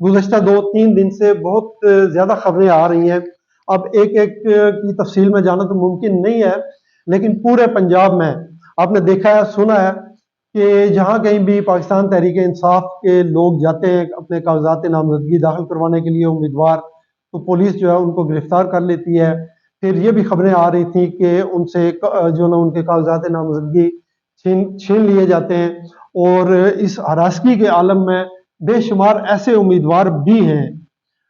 گزشتہ 2-3 دن سے بہت زیادہ خبریں آ رہی ہیں. اب ایک ایک کی تفصیل میں جانا تو ممکن نہیں ہے، لیکن پورے پنجاب میں آپ نے دیکھا ہے، سنا ہے کہ جہاں کہیں بھی پاکستان تحریک انصاف کے لوگ جاتے ہیں اپنے کاغذات نامزدگی داخل کروانے کے لیے امیدوار، تو پولیس جو ہے ان کو گرفتار کر لیتی ہے. پھر یہ بھی خبریں آ رہی تھیں کہ ان سے جو نا ان کے کاغذات نامزدگی چھین لیے جاتے ہیں. اور اس ہراسگی کے عالم میں بے شمار ایسے امیدوار بھی ہیں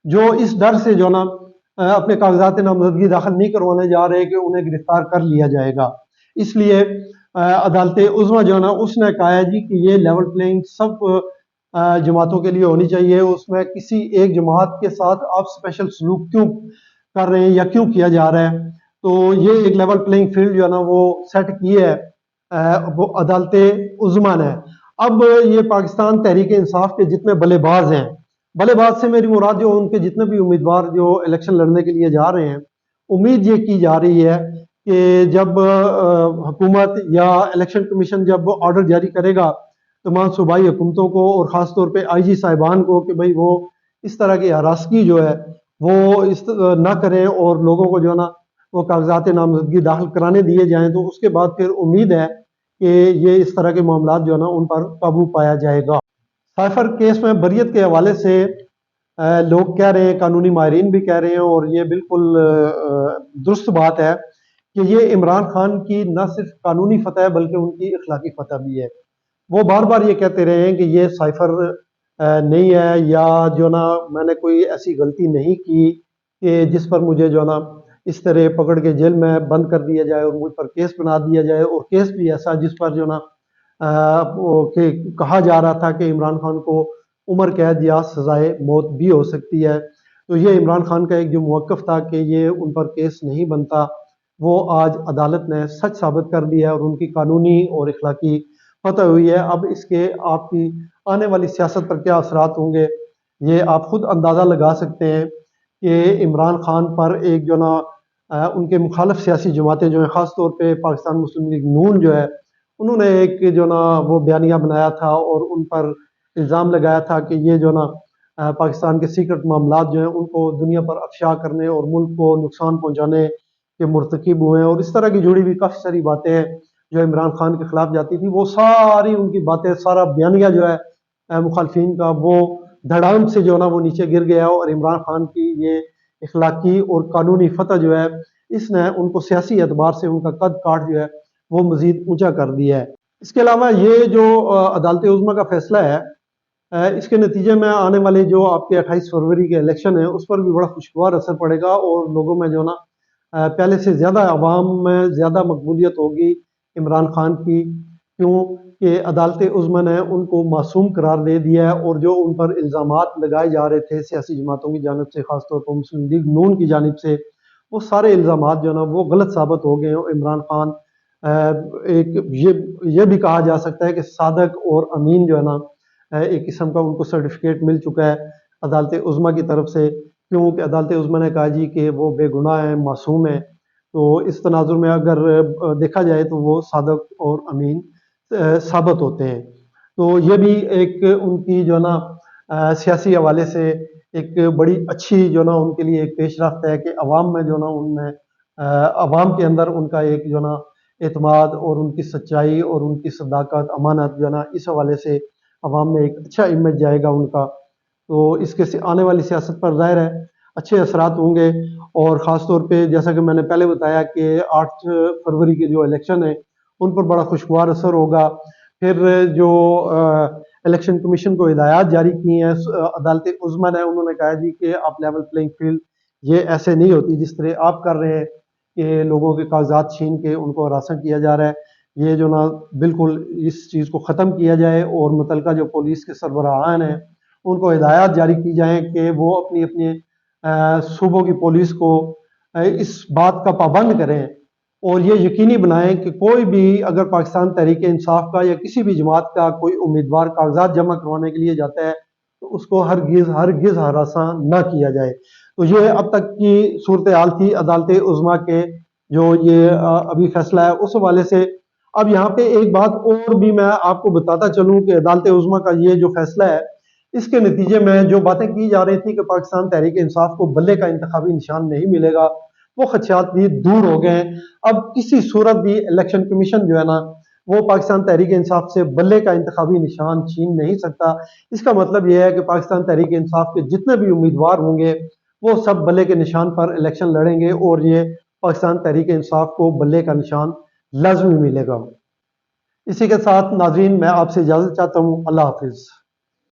جو اس ڈر سے جو نا اپنے کاغذات نامزدگی داخل نہیں کروانے جا رہے کہ انہیں گرفتار کر لیا جائے گا. اس لیے عدالت عظمیٰ جو ہے نا اس نے کہا ہے جی کہ یہ لیول پلینگ سب جماعتوں کے لیے ہونی چاہیے، اس میں کسی ایک جماعت کے ساتھ آپ اسپیشل سلوک کیوں کر رہے ہیں یا کیوں کیا جا رہا ہے. تو یہ ایک لیول پلینگ فیلڈ جو ہے نا وہ سیٹ کی ہے وہ عدالت عظمیٰ نے. اب یہ پاکستان تحریک انصاف کے جتنے بلے باز ہیں، بلے باز سے میری مراد جو ان کے جتنے بھی امیدوار جو الیکشن لڑنے کے لیے جا رہے ہیں، امید یہ کی جا رہی ہے کہ جب حکومت یا الیکشن کمیشن جب آرڈر جاری کرے گا تمام صوبائی حکومتوں کو اور خاص طور پہ آئی جی صاحبان کو کہ بھئی وہ اس طرح کی ہراسگی جو ہے وہ نہ کریں اور لوگوں کو جو ہے نا وہ کاغذات نامزدگی داخل کرانے دیے جائیں، تو اس کے بعد پھر امید ہے کہ یہ اس طرح کے معاملات جو ہے نا ان پر قابو پایا جائے گا. سائفر کیس میں بریت کے حوالے سے لوگ کہہ رہے ہیں، قانونی ماہرین بھی کہہ رہے ہیں، اور یہ بالکل درست بات ہے کہ یہ عمران خان کی نہ صرف قانونی فتح ہے بلکہ ان کی اخلاقی فتح بھی ہے. وہ بار بار یہ کہتے رہے ہیں کہ یہ سائفر نہیں ہے، یا جو نا میں نے کوئی ایسی غلطی نہیں کی کہ جس پر مجھے جو نا اس طرح پکڑ کے جیل میں بند کر دیا جائے اور مجھ پر کیس بنا دیا جائے، اور کیس بھی ایسا جس پر جو نا کہ کہا جا رہا تھا کہ عمران خان کو عمر قید یا سزائے موت بھی ہو سکتی ہے. تو یہ عمران خان کا ایک جو موقف تھا کہ یہ ان پر کیس نہیں بنتا، وہ آج عدالت نے سچ ثابت کر دیا ہے اور ان کی قانونی اور اخلاقی فتح ہوئی ہے. اب اس کے آپ کی آنے والی سیاست پر کیا اثرات ہوں گے یہ آپ خود اندازہ لگا سکتے ہیں کہ عمران خان پر ایک جو نا ان کے مخالف سیاسی جماعتیں جو ہیں، خاص طور پہ پاکستان مسلم لیگ نون جو ہے، انہوں نے ایک جو نا وہ بیانیہ بنایا تھا اور ان پر الزام لگایا تھا کہ یہ جو نا پاکستان کے سیکرٹ معاملات جو ہیں ان کو دنیا پر افشا کرنے اور ملک کو نقصان پہنچانے کے مرتکب ہوئے ہیں. اور اس طرح کی جڑی ہوئی کافی ساری باتیں ہیں جو عمران خان کے خلاف جاتی تھی. وہ ساری ان کی باتیں، سارا بیانیہ جو ہے مخالفین کا، وہ دھڑام سے جو نا وہ نیچے گر گیا، اور عمران خان کی یہ اخلاقی اور قانونی فتح جو ہے اس نے ان کو سیاسی اعتبار سے ان کا قد کاٹ جو ہے وہ مزید اونچا کر دیا ہے. اس کے علاوہ یہ جو عدالت عظمیٰ کا فیصلہ ہے، اس کے نتیجے میں آنے والے جو آپ کے 28 فروری کے الیکشن ہیں اس پر بھی بڑا خوشگوار اثر پڑے گا، اور لوگوں میں جو نا پہلے سے زیادہ عوام میں زیادہ مقبولیت ہوگی عمران خان کی، کیوں کہ عدالت عظمیٰ نے ان کو معصوم قرار دے دیا ہے، اور جو ان پر الزامات لگائے جا رہے تھے سیاسی جماعتوں کی جانب سے، خاص طور پر مسلم لیگ نون کی جانب سے، وہ سارے الزامات جو ہے نا وہ غلط ثابت ہو گئے ہیں. عمران خان ایک یہ بھی کہا جا سکتا ہے کہ صادق اور امین جو ہے نا ایک قسم کا ان کو سرٹیفکیٹ مل چکا ہے عدالت عظمیٰ کی طرف سے، کیونکہ عدالت عظمیٰ نے کہا جی کہ وہ بے گناہ ہیں، معصوم ہیں. تو اس تناظر میں اگر دیکھا جائے تو وہ صادق اور امین ثابت ہوتے ہیں. تو یہ بھی ایک ان کی جو ہے نا سیاسی حوالے سے ایک بڑی اچھی جو نا ان کے لیے ایک پیش رفت ہے کہ عوام میں جو نا ان میں عوام کے اندر ان کا ایک جو نا اعتماد اور ان کی سچائی اور ان کی صداقت، امانت جو ہے نا اس حوالے سے عوام میں ایک اچھا امیج جائے گا ان کا. تو اس کے آنے والی سیاست پر ظاہر ہے اچھے اثرات ہوں گے. اور خاص طور پہ جیسا کہ میں نے پہلے بتایا کہ 8 فروری کے جو الیکشن ہیں ان پر بڑا خوشگوار اثر ہوگا. پھر جو الیکشن کمیشن کو ہدایات جاری کی ہیں عدالت عظمیٰ نے، انہوں نے کہا جی کہ آپ لیول پلینگ فیلڈ یہ ایسے نہیں ہوتی جس طرح آپ کر رہے ہیں کہ لوگوں کے کاغذات چھین کے ان کو ہراساں کیا جا رہا ہے. یہ جو نا بالکل اس چیز کو ختم کیا جائے، اور متعلقہ جو پولیس کے سربراہان ہیں ان کو ہدایات جاری کی جائیں کہ وہ اپنی اپنی صوبوں کی پولیس کو اس بات کا پابند کریں اور یہ یقینی بنائیں کہ کوئی بھی اگر پاکستان تحریک انصاف کا یا کسی بھی جماعت کا کوئی امیدوار کاغذات جمع کروانے کے لیے جاتا ہے تو اس کو ہرگز ہراساں نہ کیا جائے. تو یہ اب تک کی صورتحال تھی عدالت عظمیٰ کے جو یہ ابھی فیصلہ ہے اس حوالے سے. اب یہاں پہ ایک بات اور بھی میں آپ کو بتاتا چلوں کہ عدالت عظمیٰ کا یہ جو فیصلہ ہے اس کے نتیجے میں جو باتیں کی جا رہی تھی کہ پاکستان تحریک انصاف کو بلے کا انتخابی نشان نہیں ملے گا، وہ خدشات بھی دور ہو گئے ہیں۔ اب کسی صورت بھی الیکشن کمیشن جو ہے نا وہ پاکستان تحریک انصاف سے بلے کا انتخابی نشان چھین نہیں سکتا۔ اس کا مطلب یہ ہے کہ پاکستان تحریک انصاف کے جتنے بھی امیدوار ہوں گے وہ سب بلے کے نشان پر الیکشن لڑیں گے، اور یہ پاکستان تحریک انصاف کو بلے کا نشان لازمی ملے گا۔ اسی کے ساتھ ناظرین میں آپ سے اجازت چاہتا ہوں۔ اللہ حافظ۔